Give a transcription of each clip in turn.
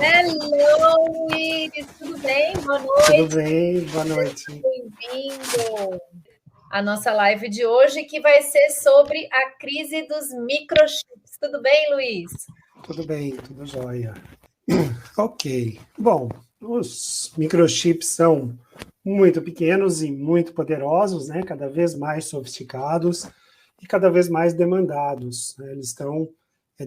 Hello, Luiz, tudo bem? Boa Tudo noite, bem? Boa seja noite. bem-vindo à nossa live de hoje, que vai ser sobre a crise dos microchips. Tudo bem, Luiz? Tudo bem, tudo jóia. Ok. Bom, os microchips são muito pequenos e muito poderosos, né? Cada vez mais sofisticados e cada vez mais demandados, né? Eles estão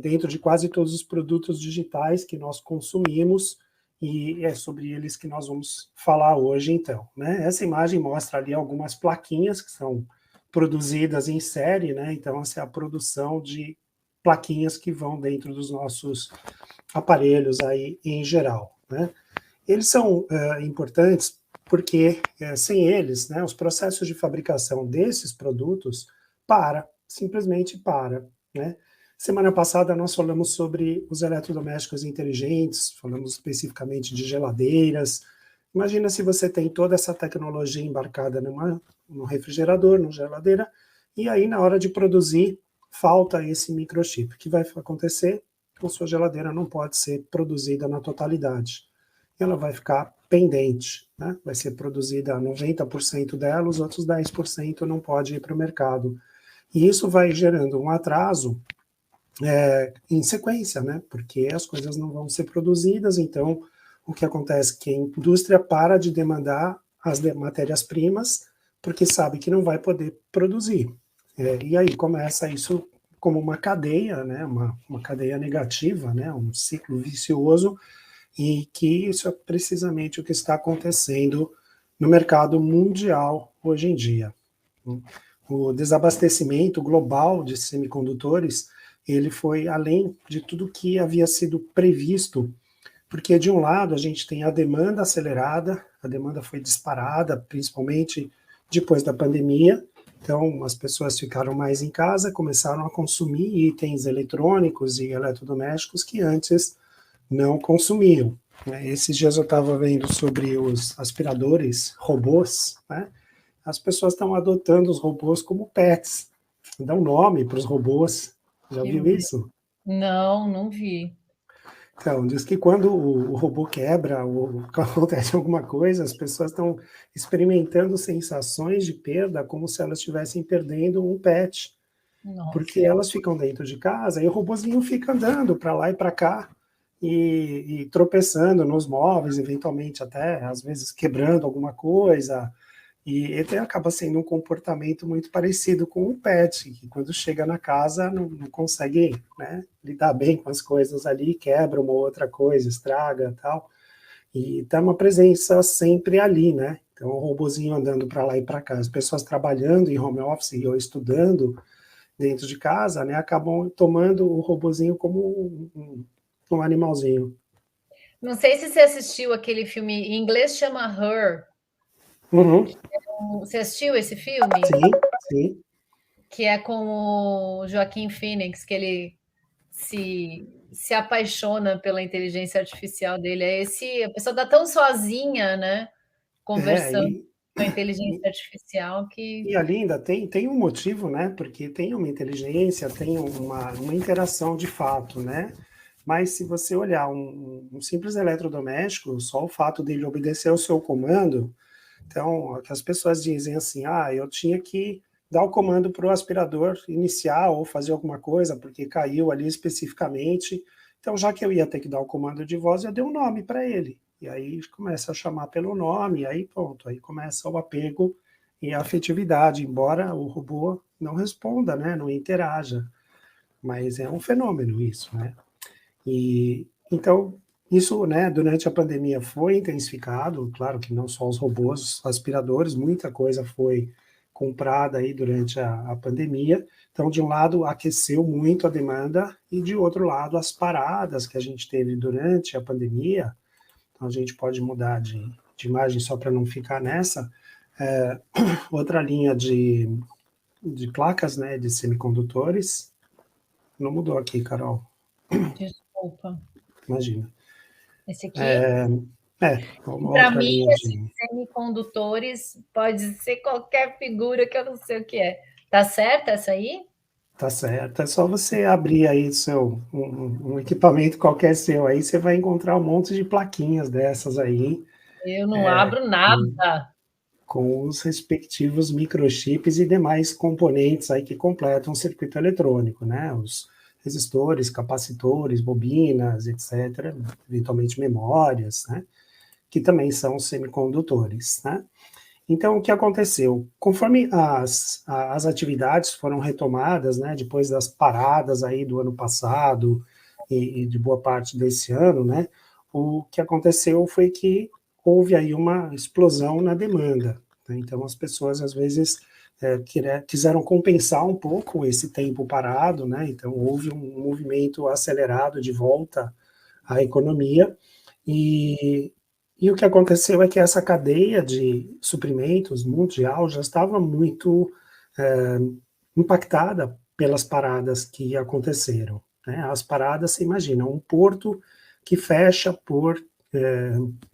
dentro de quase todos os produtos digitais que nós consumimos e é sobre eles que nós vamos falar hoje, então, né? Essa imagem mostra ali algumas plaquinhas que são produzidas em série, né? Então, essa é a produção de plaquinhas que vão dentro dos nossos aparelhos aí em geral, né? Eles são importantes porque sem eles, né, os processos de fabricação desses produtos simplesmente para, né? Semana passada nós falamos sobre os eletrodomésticos inteligentes, falamos especificamente de geladeiras. Imagina se você tem toda essa tecnologia embarcada num refrigerador, numa geladeira, e aí na hora de produzir falta esse microchip. O que vai acontecer? A sua geladeira não pode ser produzida na totalidade. Ela vai ficar pendente, né? Vai ser produzida 90% dela, os outros 10% não pode ir para o mercado. E isso vai gerando um atraso em sequência, né? Porque as coisas não vão ser produzidas, então o que acontece é que a indústria para de demandar as matérias-primas, porque sabe que não vai poder produzir. E aí começa isso como uma cadeia, né? Uma cadeia negativa, né? Um ciclo vicioso, e que isso é precisamente o que está acontecendo no mercado mundial hoje em dia. O desabastecimento global de semicondutores, ele foi além de tudo que havia sido previsto, porque de um lado a gente tem a demanda acelerada, a demanda foi disparada, principalmente depois da pandemia, então as pessoas ficaram mais em casa, começaram a consumir itens eletrônicos e eletrodomésticos que antes não consumiam. Esses dias eu estava vendo sobre os aspiradores robôs, né? As pessoas estão adotando os robôs como pets, dão nome para os robôs. Já Que viu isso? Não, não vi. Então, diz que quando o robô quebra ou acontece alguma coisa, as pessoas estão experimentando sensações de perda como se elas estivessem perdendo um pet, porque Nossa. elas ficam dentro de casa e o robozinho fica andando para lá e para cá e tropeçando nos móveis, eventualmente até às vezes quebrando alguma coisa. E ele acaba sendo um comportamento muito parecido com o pet, que quando chega na casa não consegue, né, lidar bem com as coisas ali, quebra uma outra coisa, estraga tal. E tá uma presença sempre ali, né? Então, o robozinho andando para lá e para cá, as pessoas trabalhando em home office ou estudando dentro de casa, né, acabam tomando o robozinho como um animalzinho. Não sei se você assistiu aquele filme, em inglês chama Her. Uhum. Você assistiu esse filme? Sim, sim. Que é com o Joaquim Phoenix, que ele se apaixona pela inteligência artificial dele. É esse, a pessoa está tão sozinha, né? É, Conversando com a inteligência artificial que. e ali ainda tem um motivo, né? Porque tem uma inteligência, tem uma interação de fato, né? Mas se você olhar um simples eletrodoméstico, só o fato dele obedecer ao seu comando, então as pessoas dizem assim, eu tinha que dar o comando para o aspirador iniciar ou fazer alguma coisa, porque caiu ali especificamente. Então, já que eu ia ter que dar o comando de voz, eu dei um nome para ele. E aí começa a chamar pelo nome, e aí pronto, aí começa o apego e a afetividade, embora o robô não responda, né, não interaja, mas é um fenômeno isso, né? E então isso, né, durante a pandemia foi intensificado, claro que não só os robôs, os aspiradores, muita coisa foi comprada aí durante a pandemia. Então, de um lado, aqueceu muito a demanda e de outro lado, as paradas que a gente teve durante a pandemia. Então, a gente pode mudar de imagem só para não ficar nessa. É, outra linha de placas, né, de semicondutores. Não mudou aqui, Carol. Desculpa. Imagina. Esse aqui? Uma Para outra mim, linha esses de. semicondutores pode ser qualquer figura que eu não sei o que é. Tá certa essa aí? Tá certo. É só você abrir aí um equipamento qualquer seu aí, você vai encontrar um monte de plaquinhas dessas aí, Eu não abro com, nada. com os respectivos microchips e demais componentes aí que completam o circuito eletrônico, né? Os resistores, capacitores, bobinas, etc., eventualmente memórias, né? Que também são semicondutores, né? Então, o que aconteceu? Conforme as atividades foram retomadas, né, depois das paradas aí do ano passado e de boa parte desse ano, né, o que aconteceu foi que houve aí uma explosão na demanda, né? Então, as pessoas, às vezes, quiseram compensar um pouco esse tempo parado, né? Então, houve um movimento acelerado de volta à economia, e, e o que aconteceu é que essa cadeia de suprimentos mundial já estava muito é, impactada pelas paradas que aconteceram, né? As paradas, você imagina, um porto que fecha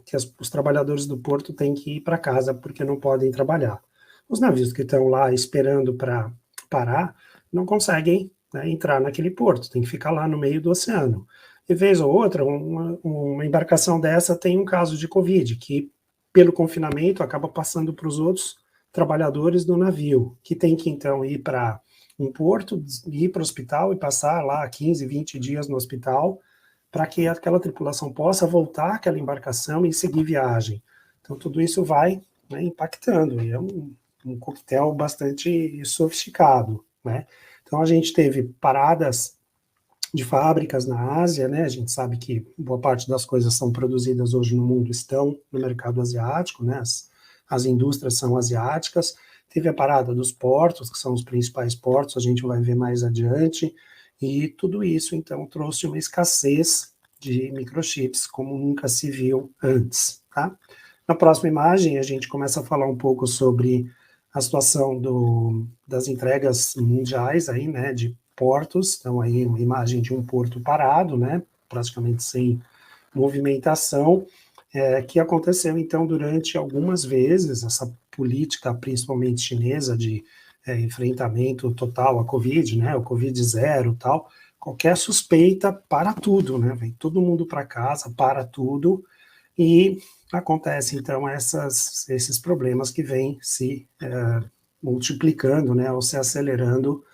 que os trabalhadores do porto têm que ir para casa porque não podem trabalhar. Os navios que estão lá esperando para parar não conseguem, né, entrar naquele porto, tem que ficar lá no meio do oceano. E vez ou outra, uma embarcação dessa tem um caso de Covid, que pelo confinamento acaba passando para os outros trabalhadores do navio, que tem que então ir para um porto, ir para o hospital e passar lá 15, 20 dias no hospital, para que aquela tripulação possa voltar àquela embarcação e seguir viagem. Então, tudo isso vai, né, impactando, e é um coquetel bastante sofisticado, né? Então, a gente teve paradas de fábricas na Ásia, né? A gente sabe que boa parte das coisas são produzidas hoje no mundo estão no mercado asiático, né? As indústrias são asiáticas. Teve a parada dos portos, que são os principais portos, a gente vai ver mais adiante, e tudo isso, então, trouxe uma escassez de microchips, como nunca se viu antes, tá? Na próxima imagem, a gente começa a falar um pouco sobre a situação das entregas mundiais aí, né, de portos. Então aí uma imagem de um porto parado, né, praticamente sem movimentação, que aconteceu então durante algumas vezes essa política, principalmente chinesa, de enfrentamento total à Covid, né, o Covid zero, tal. Qualquer suspeita para tudo, né, vem todo mundo para casa, para tudo, e acontece então esses problemas que vêm se multiplicando, né, ou se acelerando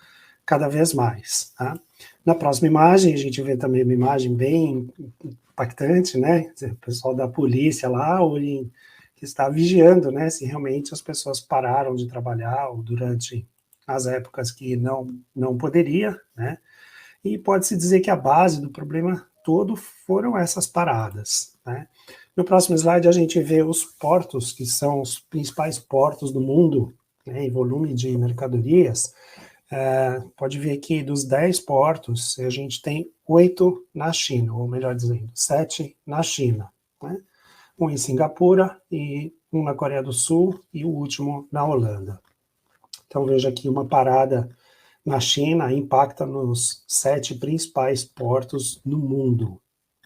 cada vez mais. Tá? Na próxima imagem, a gente vê também uma imagem bem impactante, né? O pessoal da polícia lá, que está vigiando, né? Se realmente as pessoas pararam de trabalhar ou durante as épocas que não poderia, né? E pode-se dizer que a base do problema todo foram essas paradas, né? No próximo slide, a gente vê os portos, que são os principais portos do mundo, né, em volume de mercadorias. Pode ver que dos 10 portos, a gente tem 8 na China, ou melhor dizendo, 7 na China, né? Um em Singapura, e um na Coreia do Sul, e o último na Holanda. Então veja aqui uma parada na China impacta nos 7 principais portos no mundo,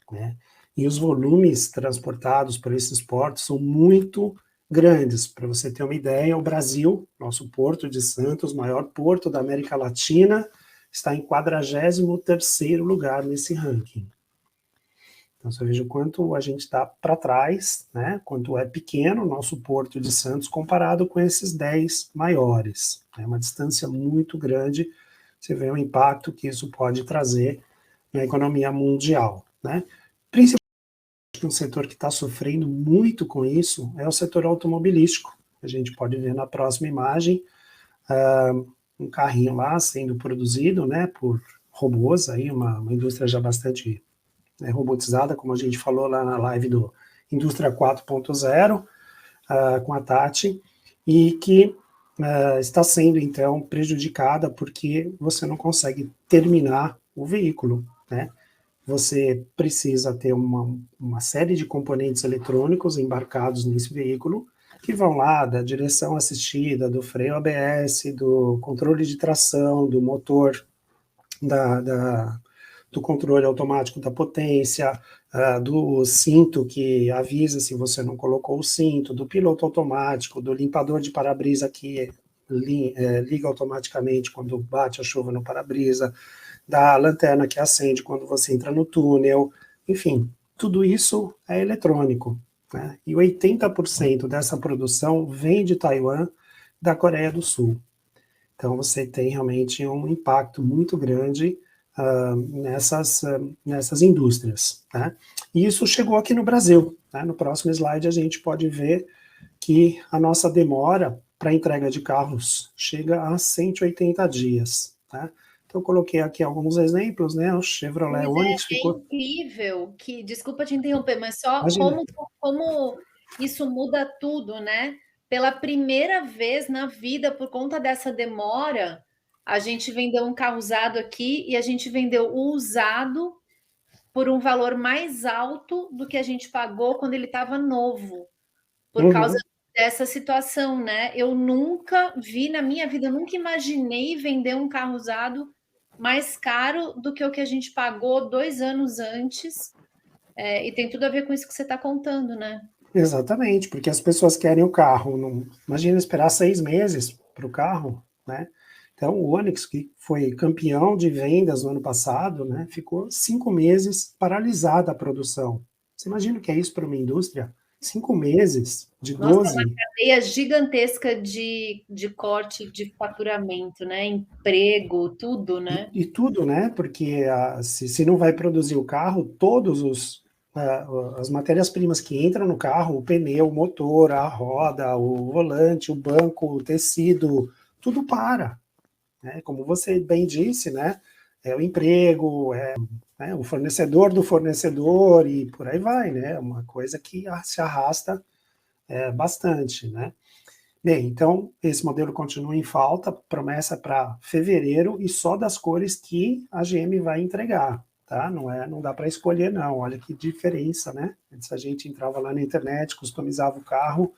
né? E os volumes transportados por esses portos são muito grandes. Para você ter uma ideia, o Brasil, nosso Porto de Santos, maior porto da América Latina, está em 43º lugar nesse ranking. Então, você veja o quanto a gente está para trás, né? Quanto é pequeno o nosso Porto de Santos comparado com esses 10 maiores. É uma distância muito grande. Você vê o impacto que isso pode trazer na economia mundial, né? Principalmente um setor que está sofrendo muito com isso é o setor automobilístico. A gente pode ver na próxima imagem um carrinho lá sendo produzido, né, por robôs, aí uma indústria já bastante robotizada, como a gente falou lá na live do Indústria 4.0, com a Tati, e que está sendo, então, prejudicada porque você não consegue terminar o veículo, né? Você precisa ter uma série de componentes eletrônicos embarcados nesse veículo, que vão lá da direção assistida, do freio ABS, do controle de tração, do motor, do controle automático da potência, do cinto que avisa se você não colocou o cinto, do piloto automático, do limpador de para-brisa que liga automaticamente quando bate a chuva no para-brisa, da lanterna que acende quando você entra no túnel, enfim, tudo isso é eletrônico, né? E 80% dessa produção vem de Taiwan, da Coreia do Sul. Então, você tem realmente um impacto muito grande nessas indústrias, né? E isso chegou aqui no Brasil, né? No próximo slide a gente pode ver que a nossa demora para entrega de carros chega a 180 dias, né? Então, eu coloquei aqui alguns exemplos, né? O Chevrolet Luiz, Onix é ficou... incrível que, desculpa te interromper, mas só Imagina. como isso muda tudo, né? Pela primeira vez na vida, por conta dessa demora, a gente vendeu um carro usado aqui e a gente vendeu o usado por um valor mais alto do que a gente pagou quando ele estava novo, por causa Uhum. dessa situação, né? Eu nunca vi na minha vida, eu nunca imaginei vender um carro usado mais caro do que o que a gente pagou 2 anos antes. E tem tudo a ver com isso que você está contando, né? Exatamente, porque as pessoas querem o carro. Não... Imagina esperar 6 meses para o carro, né? Então, o Onix, que foi campeão de vendas no ano passado, né, ficou 5 meses paralisada a produção. Você imagina o que é isso para uma indústria? 5 meses de Nossa, é uma 12. cadeia gigantesca de corte de faturamento, né? Emprego, tudo, né? E tudo, né? Porque se não vai produzir o carro, as matérias-primas que entram no carro, o pneu, o motor, a roda, o volante, o banco, o tecido, tudo para, né? Como você bem disse, né? É o emprego, né, o fornecedor do fornecedor e por aí vai, né? É uma coisa que se arrasta bastante, né? Bem, então esse modelo continua em falta, promessa para fevereiro e só das cores que a GM vai entregar, tá? Não dá para escolher não. Olha que diferença, né? Antes a gente entrava lá na internet, customizava o carro,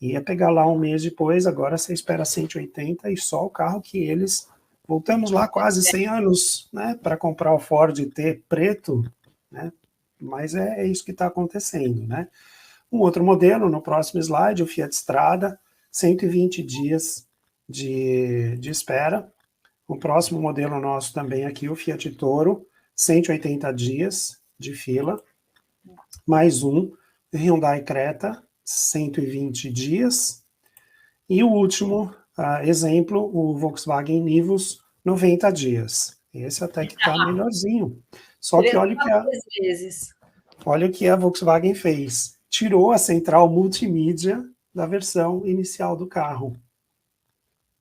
ia pegar lá um mês depois, agora você espera 180 e só o carro que eles... Voltamos lá quase 100 anos, né, para comprar o Ford T preto, né? Mas é isso que está acontecendo, né? Um outro modelo, no próximo slide, o Fiat Strada, 120 dias de espera. O próximo modelo nosso também aqui, o Fiat Toro, 180 dias de fila. Mais um, Hyundai Creta, 120 dias. E o último exemplo, o Volkswagen Nivus, 90 dias. Esse até que está melhorzinho. Só que olha o que vezes. Olha o que a Volkswagen fez. Tirou a central multimídia da versão inicial do carro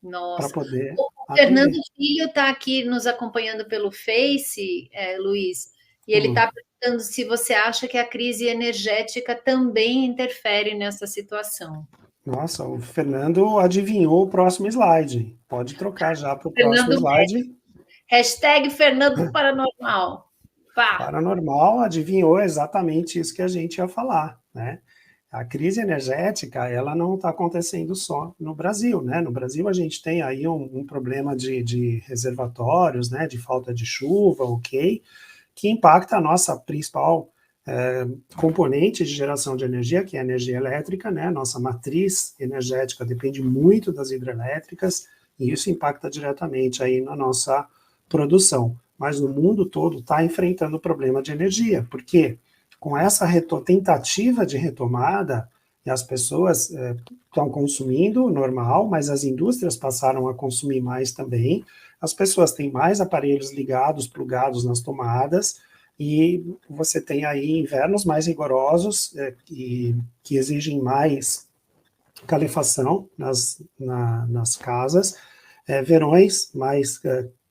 para Nossa. poder O Fernando atender. Filho está aqui nos acompanhando pelo Face, Luiz, e ele está perguntando se você acha que a crise energética também interfere nessa situação. Nossa, o Fernando adivinhou o próximo slide. Pode trocar já para o próximo Fernando slide. Hashtag Fernando Paranormal. Pá. Paranormal adivinhou exatamente isso que a gente ia falar, né? A crise energética, ela não está acontecendo só no Brasil, né? No Brasil a gente tem aí um problema de reservatórios, né? De falta de chuva, ok? Que impacta a nossa principal componente de geração de energia, que é a energia elétrica, né? Nossa matriz energética depende muito das hidrelétricas e isso impacta diretamente aí na nossa produção. Mas o mundo todo está enfrentando o problema de energia, porque com essa tentativa de retomada, as pessoas estão consumindo normal, mas as indústrias passaram a consumir mais também, as pessoas têm mais aparelhos ligados, plugados nas tomadas, e você tem aí invernos mais rigorosos, que exigem mais calefação nas casas, verões mais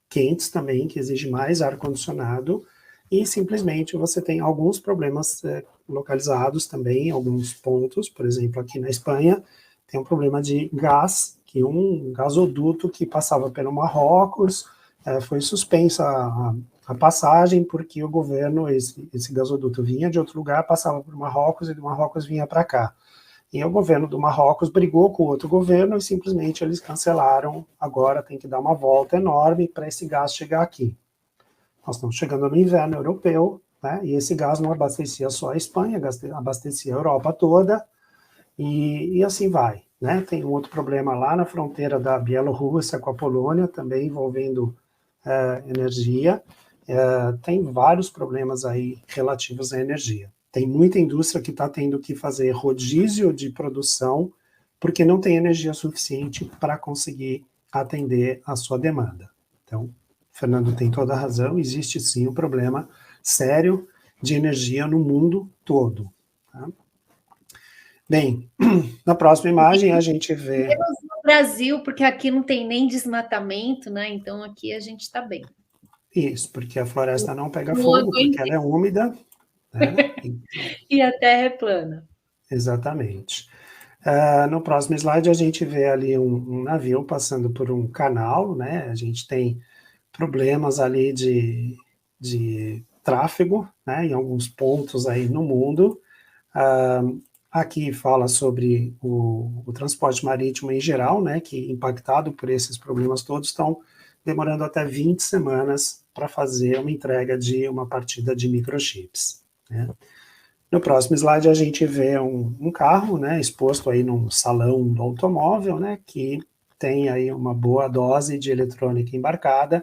quentes também, que exigem mais ar-condicionado, e simplesmente você tem alguns problemas localizados também em alguns pontos, por exemplo, aqui na Espanha, tem um problema de gás, que um gasoduto que passava pelo Marrocos foi suspensa a passagem, porque o governo, esse gasoduto vinha de outro lugar, passava por Marrocos, e do Marrocos vinha para cá. E o governo do Marrocos brigou com o outro governo e simplesmente eles cancelaram. Agora tem que dar uma volta enorme para esse gás chegar aqui. Nós estamos chegando no inverno europeu, né, e esse gás não abastecia só a Espanha, abastecia a Europa toda, e assim vai. né? Tem um outro problema lá na fronteira da Bielorrússia com a Polônia, também envolvendo energia. Tem vários problemas aí relativos à energia. Tem muita indústria que está tendo que fazer rodízio de produção porque não tem energia suficiente para conseguir atender a sua demanda. Então, o Fernando tem toda a razão, existe sim um problema sério de energia no mundo todo. Tá? Bem, na próxima imagem a gente vê... Menos no Brasil, porque aqui não tem nem desmatamento, né? Então aqui a gente está bem. Isso, porque a floresta não pega Não fogo, porque aguento. ela é úmida, né? E a Terra é plana. Exatamente. No próximo slide, a gente vê ali um navio passando por um canal, né? A gente tem problemas ali de tráfego, né? Em alguns pontos aí no mundo. Aqui fala sobre o transporte marítimo em geral, né? Que impactado por esses problemas todos, estão demorando até 20 semanas para fazer uma entrega de uma partida de microchips, né? No próximo slide a gente vê um carro, né, exposto aí num salão do automóvel, né, que tem aí uma boa dose de eletrônica embarcada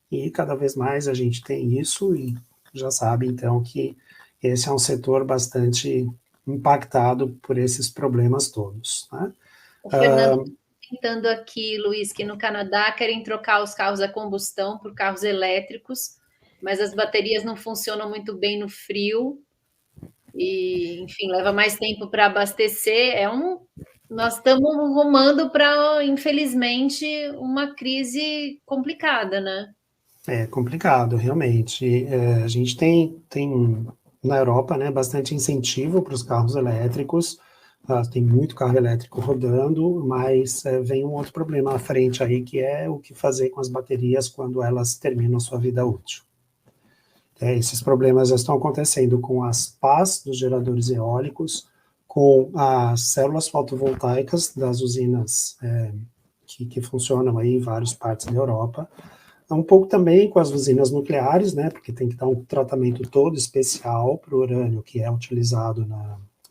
e cada vez mais a gente tem isso e já sabe então que esse é um setor bastante impactado por esses problemas todos, né? O Fernando está comentando aqui, Luiz, que no Canadá querem trocar os carros a combustão por carros elétricos, mas as baterias não funcionam muito bem no frio e, enfim, leva mais tempo para abastecer. Nós estamos rumando para, infelizmente, uma crise complicada, né? É complicado, realmente. A gente tem na Europa, né, bastante incentivo para os carros elétricos, tem muito carro elétrico rodando, mas vem um outro problema à frente aí, que é o que fazer com as baterias quando elas terminam sua vida útil. Esses problemas já estão acontecendo com as pás dos geradores eólicos, com as células fotovoltaicas das usinas que funcionam aí em várias partes da Europa, um pouco também com as usinas nucleares, né, porque tem que dar um tratamento todo especial para o urânio que é utilizado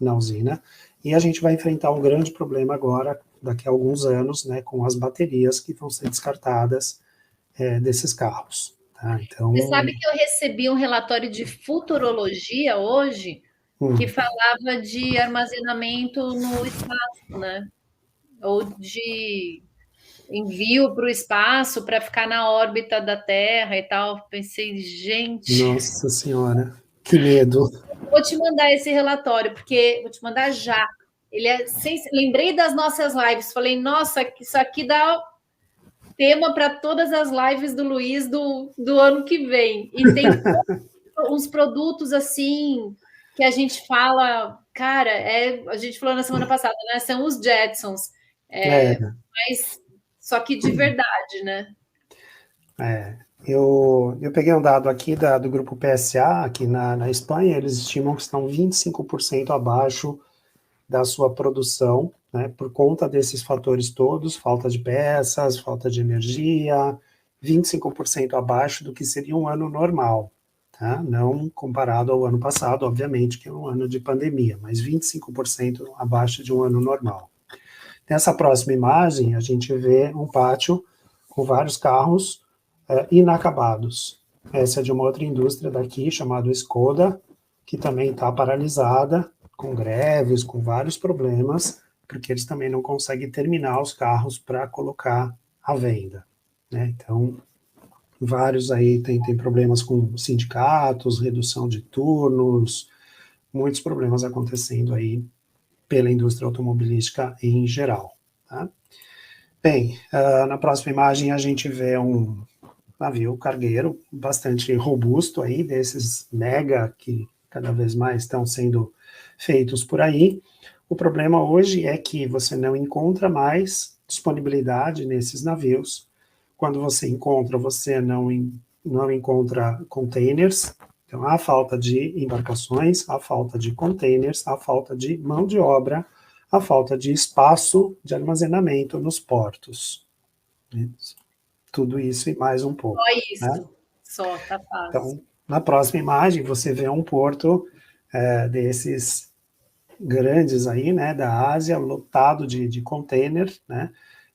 na usina, e a gente vai enfrentar um grande problema agora, daqui a alguns anos, né, com as baterias que vão ser descartadas desses carros. Tá? Então, Você sabe que eu recebi um relatório de futurologia hoje que falava de armazenamento no espaço, né? Ou de envio para o espaço para ficar na órbita da Terra e tal. Pensei, gente, nossa senhora, que medo. vou te mandar esse relatório, porque vou te mandar já. Lembrei das nossas lives, falei, nossa, isso aqui dá tema para todas as lives do Luiz do ano que vem. E tem uns produtos assim que a gente fala, cara, a gente falou na semana passada, né? São os Jetsons, mas só que de verdade, né? Eu peguei um dado aqui do grupo PSA, aqui na Espanha, eles estimam que estão 25% abaixo da sua produção, né, por conta desses fatores todos, falta de peças, falta de energia, 25% abaixo do que seria um ano normal, tá? Não comparado ao ano passado, obviamente, que é um ano de pandemia, mas 25% abaixo de um ano normal. Nessa próxima imagem, a gente vê um pátio com vários carros inacabados. Essa é de uma outra indústria daqui, chamada Skoda, que também está paralisada, com greves, com vários problemas, porque eles também não conseguem terminar os carros para colocar à venda. Né? Então, vários aí tem problemas com sindicatos, redução de turnos, muitos problemas acontecendo aí pela indústria automobilística em geral. Tá? Bem, na próxima imagem a gente vê um navio cargueiro bastante robusto aí, desses mega que cada vez mais estão sendo feitos por aí. O problema hoje é que você não encontra mais disponibilidade nesses navios. Quando você encontra, você não encontra containers. Então, há falta de embarcações, há falta de containers, há falta de mão de obra, há falta de espaço de armazenamento nos portos. Tudo isso e mais um pouco. Só isso, né? só, tá fácil. Então, na próxima imagem, você vê um porto desses grandes aí, né, da Ásia, lotado de container, né,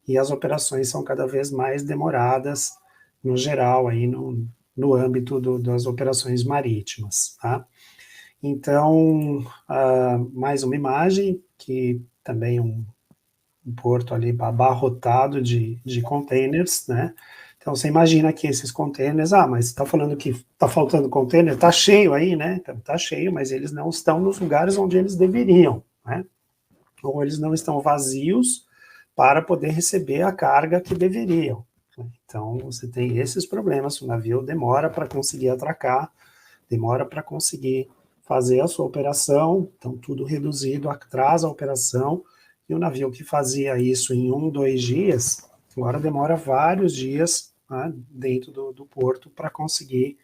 e as operações são cada vez mais demoradas, no geral, aí no âmbito das operações marítimas, tá? Então, mais uma imagem, que também um porto ali abarrotado de containers, né? Então, você imagina que esses containers, mas você está falando que está faltando container, está cheio aí, né? Está cheio, mas eles não estão nos lugares onde eles deveriam, né? Ou eles não estão vazios para poder receber a carga que deveriam. Então, você tem esses problemas, o navio demora para conseguir atracar, demora para conseguir fazer a sua operação, então tudo reduzido, atrasa a operação, e o navio que fazia isso em 1, 2 dias, agora demora vários dias, né, dentro do porto para conseguir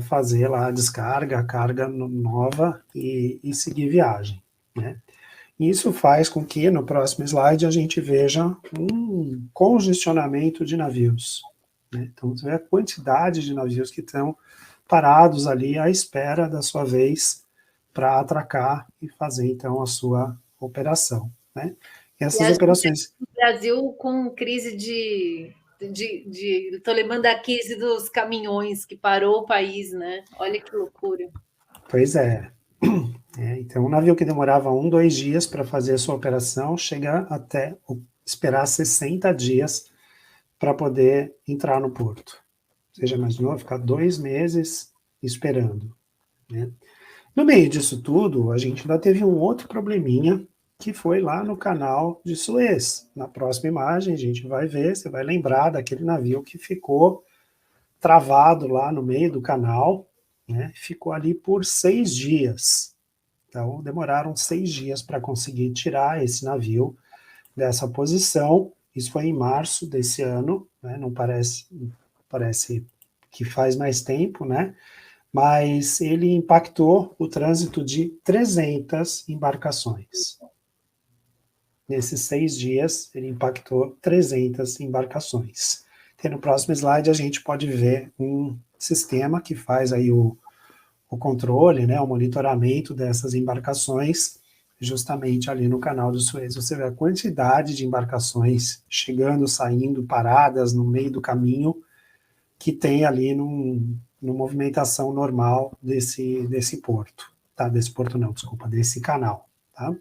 fazer lá a descarga, a carga nova e seguir viagem, né? Isso faz com que, no próximo slide, a gente veja um congestionamento de navios, né? Então, você vê a quantidade de navios que estão parados ali à espera da sua vez para atracar e fazer, então, a sua operação, né? E E essas a gente operações... no Brasil com crise estou lembrando da crise dos caminhões que parou o país, né? Olha que loucura. Pois é. Então, um navio que demorava 1, 2 dias para fazer a sua operação, chega até esperar 60 dias para poder entrar no porto. Você já imaginou ficar 2 meses esperando, né? No meio disso tudo, a gente ainda teve um outro probleminha, que foi lá no canal de Suez. Na próxima imagem, a gente vai ver, você vai lembrar daquele navio que ficou travado lá no meio do canal, né? Ficou ali por 6 dias. Então, demoraram 6 dias para conseguir tirar esse navio dessa posição. Isso foi em março desse ano, né? Não parece que faz mais tempo, né? Mas ele impactou o trânsito de 300 embarcações. Nesses 6 dias, ele impactou 300 embarcações. E no próximo slide a gente pode ver um sistema que faz aí o controle, né, o monitoramento dessas embarcações, justamente ali no canal do Suez. Você vê a quantidade de embarcações chegando, saindo, paradas no meio do caminho, que tem ali numa movimentação normal desse porto, tá? Desse porto não, desculpa, desse canal, tá?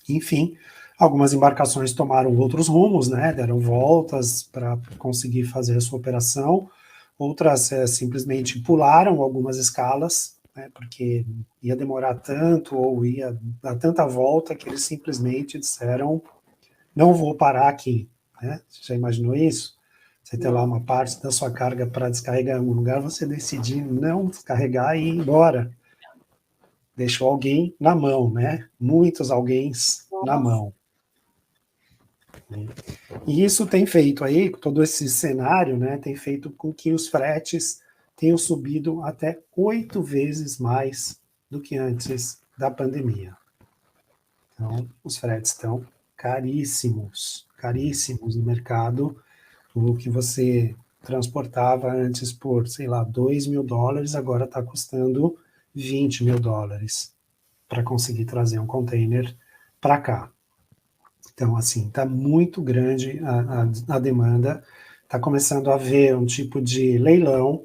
Enfim, algumas embarcações tomaram outros rumos, né? Deram voltas para conseguir fazer a sua operação, outras simplesmente pularam algumas escalas, né? Porque ia demorar tanto ou ia dar tanta volta que eles simplesmente disseram: não vou parar aqui, né? Você já imaginou isso? Você tem lá uma parte da sua carga para descarregar em algum lugar, você decidir não descarregar e ir embora. Deixou alguém na mão, né? Muitos alguém na mão. E isso tem feito aí, todo esse cenário, né, tem feito com que os fretes tenham subido até 8 vezes mais do que antes da pandemia. Então, os fretes estão caríssimos, caríssimos no mercado. O que você transportava antes por, sei lá, $2.000, agora está custando $20.000 para conseguir trazer um container para cá. Então, assim, está muito grande a demanda, está começando a haver um tipo de leilão,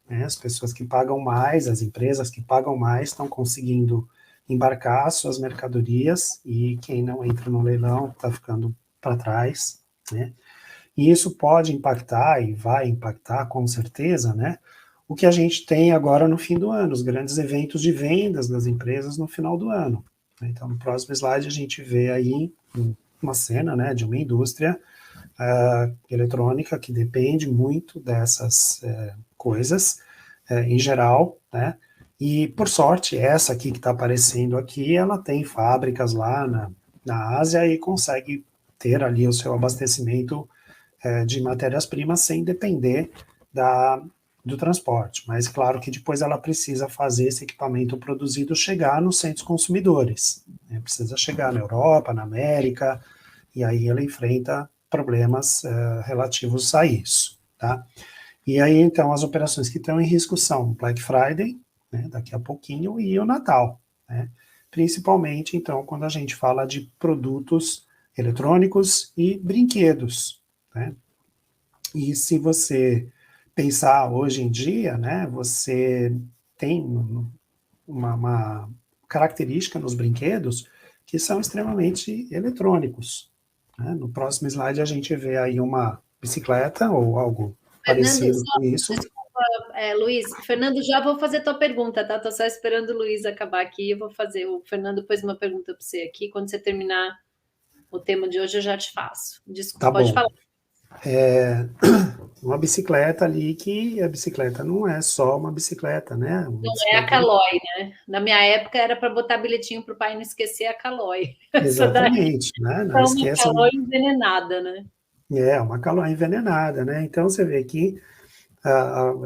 né? As pessoas que pagam mais, as empresas que pagam mais estão conseguindo embarcar suas mercadorias, e quem não entra no leilão está ficando para trás, né? E isso pode impactar, e vai impactar com certeza, né, o que a gente tem agora no fim do ano, os grandes eventos de vendas das empresas no final do ano. Então, no próximo slide, a gente vê aí uma cena, né, de uma indústria eletrônica que depende muito dessas coisas, em geral, né, e, por sorte, essa aqui que está aparecendo aqui, ela tem fábricas lá na Ásia e consegue ter ali o seu abastecimento de matérias-primas sem depender do transporte. Mas, claro que depois ela precisa fazer esse equipamento produzido chegar nos centros consumidores, né? Precisa chegar na Europa, na América, e aí ela enfrenta problemas relativos a isso, tá? E aí, então, as operações que estão em risco são Black Friday, né, daqui a pouquinho, e o Natal, né? principalmente, então, quando a gente fala de produtos eletrônicos e brinquedos, né? E se você pensar hoje em dia, né, você tem uma característica nos brinquedos que são extremamente eletrônicos, né? No próximo slide a gente vê aí uma bicicleta ou algo Fernando, parecido com isso. desculpa, Luiz. Fernando, já vou fazer tua pergunta, tá? Tô só esperando o Luiz acabar aqui. Eu vou fazer. O Fernando pôs uma pergunta para você aqui. Quando você terminar o tema de hoje, eu já te faço. Desculpa, Tá pode bom. falar. Uma bicicleta ali que a bicicleta não é só uma bicicleta, né? Uma Não é a bicicleta Calói, né? Na minha época era para botar bilhetinho para o pai não esquecer a Calói. Essa daí exatamente, né? Não é uma esqueça, Calói envenenada, né? uma calói envenenada, né? Então você vê que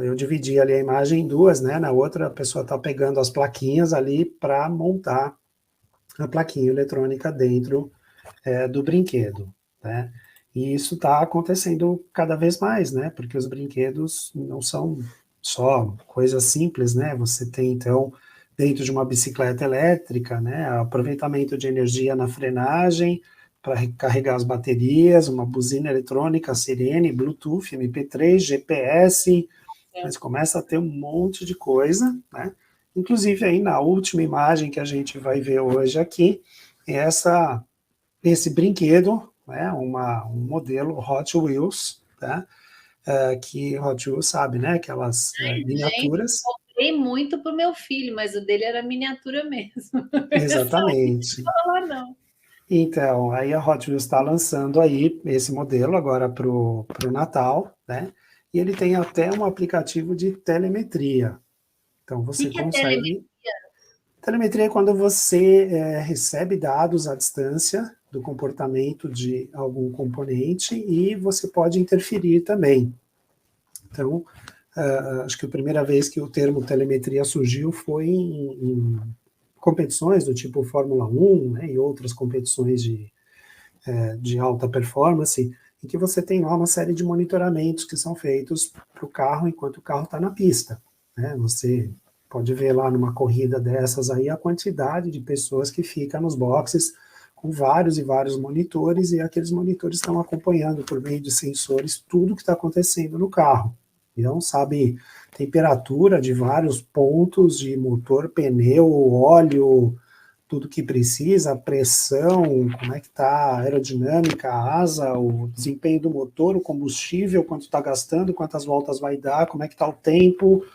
eu dividi ali a imagem em duas, né? Na outra a pessoa está pegando as plaquinhas ali para montar a plaquinha eletrônica dentro do brinquedo, né? E isso está acontecendo cada vez mais, né? Porque os brinquedos não são só coisas simples, né? Você tem, então, dentro de uma bicicleta elétrica, né? Aproveitamento de energia na frenagem, para recarregar as baterias, uma buzina eletrônica, sirene, Bluetooth, MP3, GPS, mas começa a ter um monte de coisa, né? Inclusive aí na última imagem que a gente vai ver hoje aqui, é esse brinquedo, né, um modelo Hot Wheels, tá? Que Hot Wheels sabe, né? Aquelas Gente, miniaturas. comprei muito pro meu filho, mas o dele era miniatura mesmo. Essa Exatamente. não, não. Então, aí a Hot Wheels está lançando aí esse modelo agora para o Natal, né? E ele tem até um aplicativo de telemetria. Então O que você que é telemetria? consegue. Telemetria é quando você recebe dados à distância do comportamento de algum componente e você pode interferir também. Então, acho que a primeira vez que o termo telemetria surgiu foi em competições do tipo Fórmula 1, né, e outras competições de alta performance, em que você tem lá uma série de monitoramentos que são feitos para o carro enquanto o carro está na pista, né? Você pode ver lá numa corrida dessas aí a quantidade de pessoas que ficam nos boxes com vários e vários monitores, e aqueles monitores estão acompanhando por meio de sensores tudo que está acontecendo no carro. Então, sabe, temperatura de vários pontos de motor, pneu, óleo, tudo que precisa, a pressão, como é que está a aerodinâmica, a asa, o desempenho do motor, o combustível, quanto está gastando, quantas voltas vai dar, como é que está o tempo,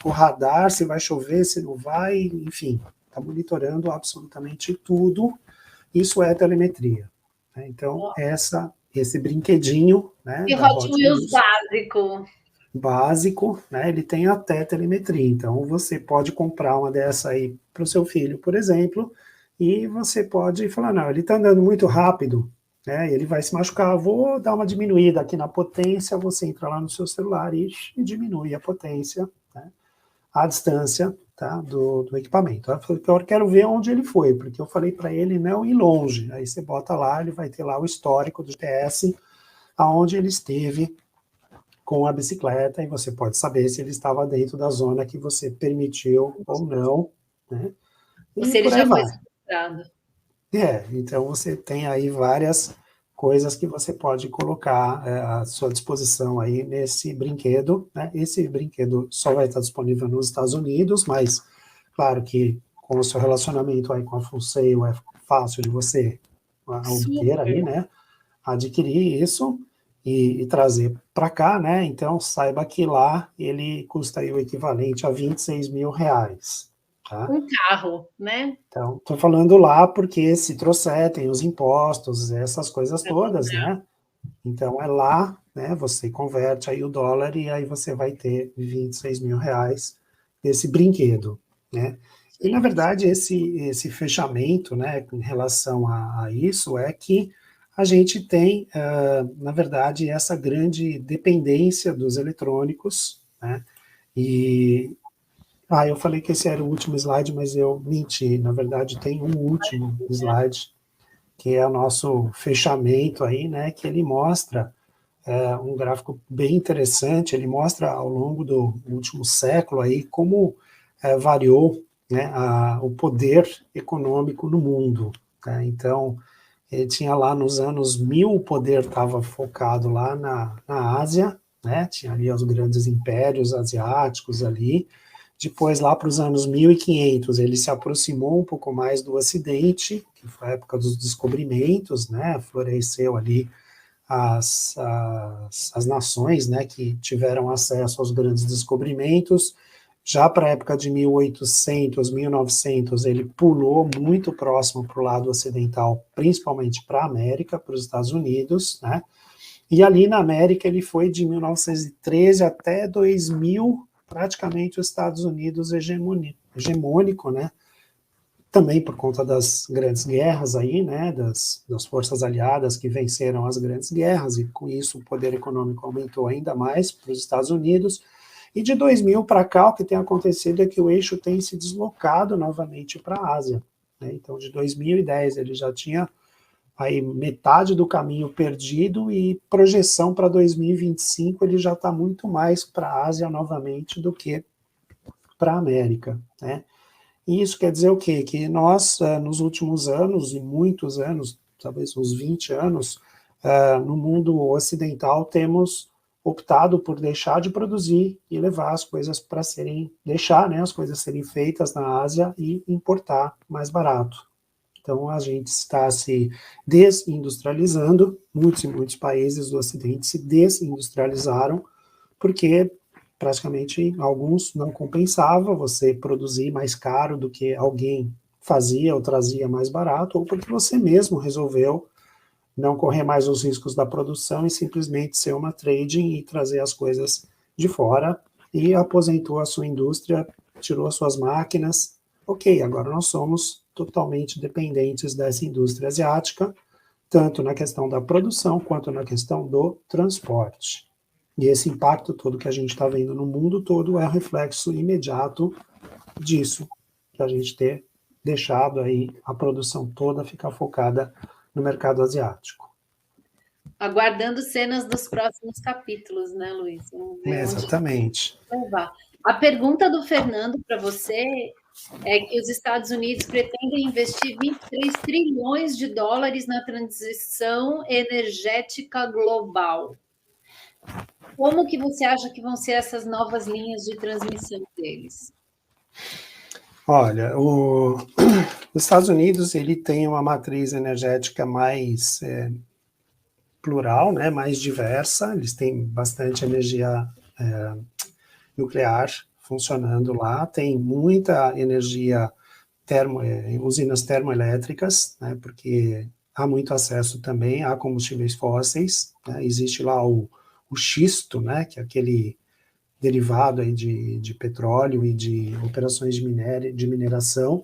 o radar, se vai chover, se não vai, enfim, está monitorando absolutamente tudo. Isso é telemetria, né? Então, esse brinquedinho, né, E da Hot Hot Wheels Wheels, básico. básico, né, ele tem até telemetria. Então, você pode comprar uma dessa aí para o seu filho, por exemplo, e você pode falar, não, ele está andando muito rápido, né, ele vai se machucar, vou dar uma diminuída aqui na potência, você entra lá no seu celular e diminui a potência, né, a distância, tá, do equipamento. Eu quero ver onde ele foi, porque eu falei para ele não ir longe. Aí você bota lá, ele vai ter lá o histórico do GPS, aonde ele esteve com a bicicleta, e você pode saber se ele estava dentro da zona que você permitiu ou não, né? Ou E se ele por aí já foi vai. sequestrado. Então você tem aí várias coisas que você pode colocar à sua disposição aí nesse brinquedo, né? Esse brinquedo só vai estar disponível nos Estados Unidos, mas claro que com o seu relacionamento aí com a Full Sail é fácil de você obter aí, Super. né? Adquirir isso e trazer para cá, né? Então saiba que lá ele custa aí o equivalente a R$ 26.000, tá? Um carro, né? Então, estou falando lá porque se trouxer, tem os impostos, essas coisas todas, né? Então, é lá, né? Você converte aí o dólar e aí você vai ter R$ 26.000 desse brinquedo, né? E, na Gente. verdade, esse fechamento, né, em relação a isso, é que a gente tem, na verdade, essa grande dependência dos eletrônicos, né? E eu falei que esse era o último slide, mas eu menti. Na verdade, tem um último slide, que é o nosso fechamento aí, né? Que ele mostra um gráfico bem interessante. Ele mostra ao longo do último século aí como variou né, o poder econômico no mundo. Né? Então, ele tinha lá nos anos 1000, o poder estava focado lá na Ásia, né? Tinha ali os grandes impérios asiáticos ali. Depois, lá para os anos 1500, ele se aproximou um pouco mais do Ocidente, que foi a época dos descobrimentos, né? Floresceu ali as nações, né, que tiveram acesso aos grandes descobrimentos. Já para a época de 1800, 1900, ele pulou muito próximo para o lado ocidental, principalmente para a América, para os Estados Unidos, né? E ali na América ele foi de 1913 até 2000, praticamente os Estados Unidos hegemônico, né? Também por conta das grandes guerras aí, né, das forças aliadas que venceram as grandes guerras, e com isso o poder econômico aumentou ainda mais para os Estados Unidos. E de 2000 para cá, o que tem acontecido é que o eixo tem se deslocado novamente para a Ásia. Né? Então, de 2010 ele já tinha aí metade do caminho perdido, e projeção para 2025 ele já está muito mais para a Ásia novamente do que para a América, né? E isso quer dizer o quê? Que nós, nos últimos anos, e muitos anos, talvez uns 20 anos, no mundo ocidental, temos optado por deixar de produzir e levar as coisas para deixar, né, as coisas serem feitas na Ásia e importar mais barato. Então, a gente está se desindustrializando, muitos e muitos países do Ocidente se desindustrializaram, porque praticamente alguns não compensava você produzir mais caro do que alguém fazia ou trazia mais barato, ou porque você mesmo resolveu não correr mais os riscos da produção e simplesmente ser uma trading e trazer as coisas de fora, e aposentou a sua indústria, tirou as suas máquinas. Ok, agora nós somos totalmente dependentes dessa indústria asiática, tanto na questão da produção quanto na questão do transporte. E esse impacto todo que a gente está vendo no mundo todo é um reflexo imediato disso, que a gente ter deixado aí a produção toda ficar focada no mercado asiático. Aguardando cenas dos próximos capítulos, né, Luiz? Vamos ver Exatamente. Onde vai. A pergunta do Fernando para você é que os Estados Unidos pretendem investir 23 trilhões de dólares na transição energética global. Como que você acha que vão ser essas novas linhas de transmissão deles? Olha, os Estados Unidos ele tem uma matriz energética mais plural, né, mais diversa. Eles têm bastante energia nuclear funcionando lá, tem muita energia usinas termoelétricas, né, porque há muito acesso também a combustíveis fósseis, né, existe lá o xisto, né, que é aquele derivado aí de petróleo e de operações de mineração,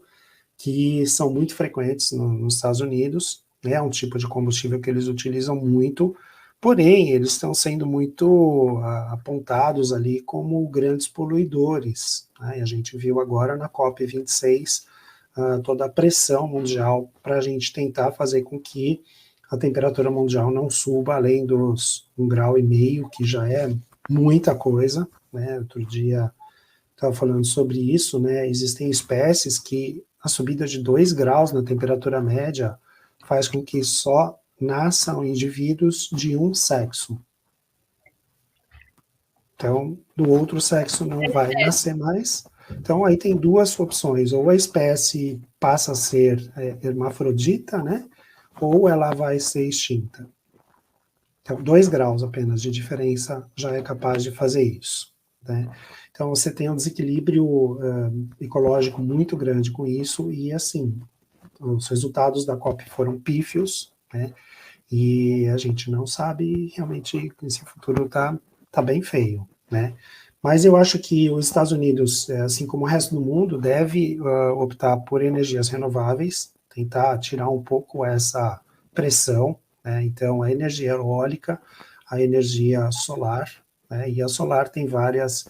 que são muito frequentes nos Estados Unidos, né, é um tipo de combustível que eles utilizam muito, porém, eles estão sendo muito apontados ali como grandes poluidores, né, e a gente viu agora na COP26 toda a pressão mundial para a gente tentar fazer com que a temperatura mundial não suba além dos 1,5 graus, que já é muita coisa, né? Outro dia estava falando sobre isso, né? Existem espécies que a subida de 2 graus na temperatura média faz com que só nasçam indivíduos de um sexo. Então, do outro sexo não vai nascer mais. Então, aí tem duas opções: ou a espécie passa a ser hermafrodita, né? Ou ela vai ser extinta. Então, 2 graus apenas de diferença já é capaz de fazer isso. Né? Então, você tem um desequilíbrio ecológico muito grande com isso, e assim, os resultados da COP foram pífios, né? E a gente não sabe realmente, esse futuro tá bem feio, né? Mas eu acho que os Estados Unidos, assim como o resto do mundo, deve optar por energias renováveis, tentar tirar um pouco essa pressão, né? Então, a energia eólica, a energia solar, né? E a solar tem vários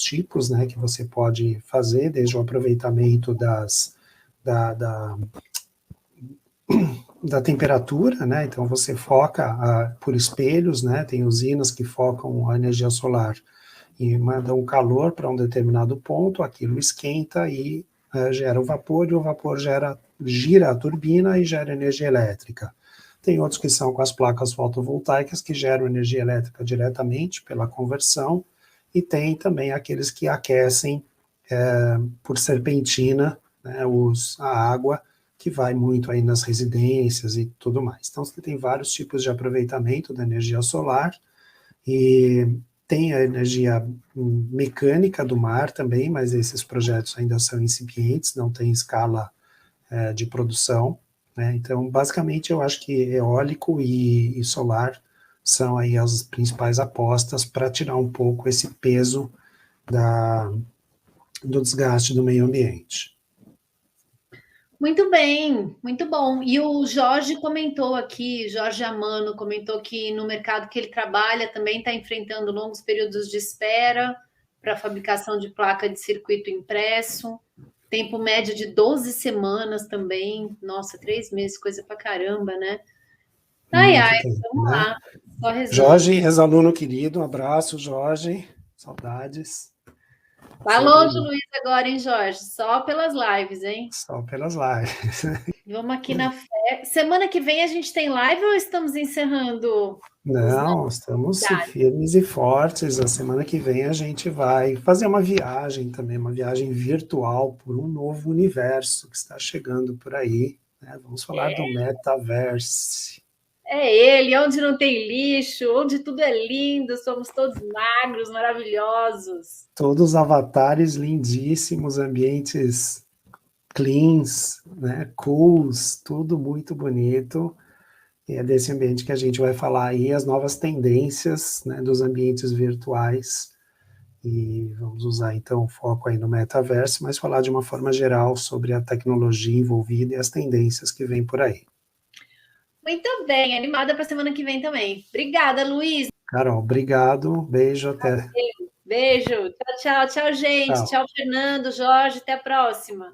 tipos, né, que você pode fazer, desde o aproveitamento da temperatura, né? Então você foca por espelhos, né? Tem usinas que focam a energia solar e mandam calor para um determinado ponto, aquilo esquenta e gera o vapor, e o vapor gira a turbina e gera energia elétrica. Tem outros que são com as placas fotovoltaicas, que geram energia elétrica diretamente pela conversão, e tem também aqueles que aquecem por serpentina, né, a água, que vai muito aí nas residências e tudo mais. Então, você tem vários tipos de aproveitamento da energia solar, e tem a energia mecânica do mar também, mas esses projetos ainda são incipientes, não tem escala de produção, né? Então, basicamente, eu acho que eólico e solar são aí as principais apostas para tirar um pouco esse peso do desgaste do meio ambiente. Muito bem, muito bom. E o Jorge comentou aqui, Jorge Amano comentou que no mercado que ele trabalha também está enfrentando longos períodos de espera para a fabricação de placa de circuito impresso, tempo médio de 12 semanas também. Nossa, 3 meses, coisa para caramba, né? Ai, Muito ai, tempo, vamos né? lá, só rezando. Jorge, ex-aluno querido, um abraço, Jorge, saudades. Vai Sempre longe, Luiz, agora, hein, Jorge? Só pelas lives, hein? só pelas lives. Vamos aqui na fé. Semana que vem a gente tem live ou estamos encerrando os Não, estamos firmes e fortes. A semana que vem a gente vai fazer uma viagem também, uma viagem virtual por um novo universo que está chegando por aí, né? Vamos falar do metaverse. É ele, onde não tem lixo, onde tudo é lindo, somos todos magros, maravilhosos. Todos avatares lindíssimos, ambientes cleans, né? Cools, tudo muito bonito. E é desse ambiente que a gente vai falar aí, as novas tendências, né, dos ambientes virtuais. E vamos usar, então, o foco aí no metaverso, mas falar de uma forma geral sobre a tecnologia envolvida e as tendências que vêm por aí. Muito bem, animada para a semana que vem também. Obrigada, Luiz. Carol, obrigado, beijo, até. Beijo, tchau, tchau, tchau, gente. Tchau. Tchau, Fernando, Jorge, até a próxima.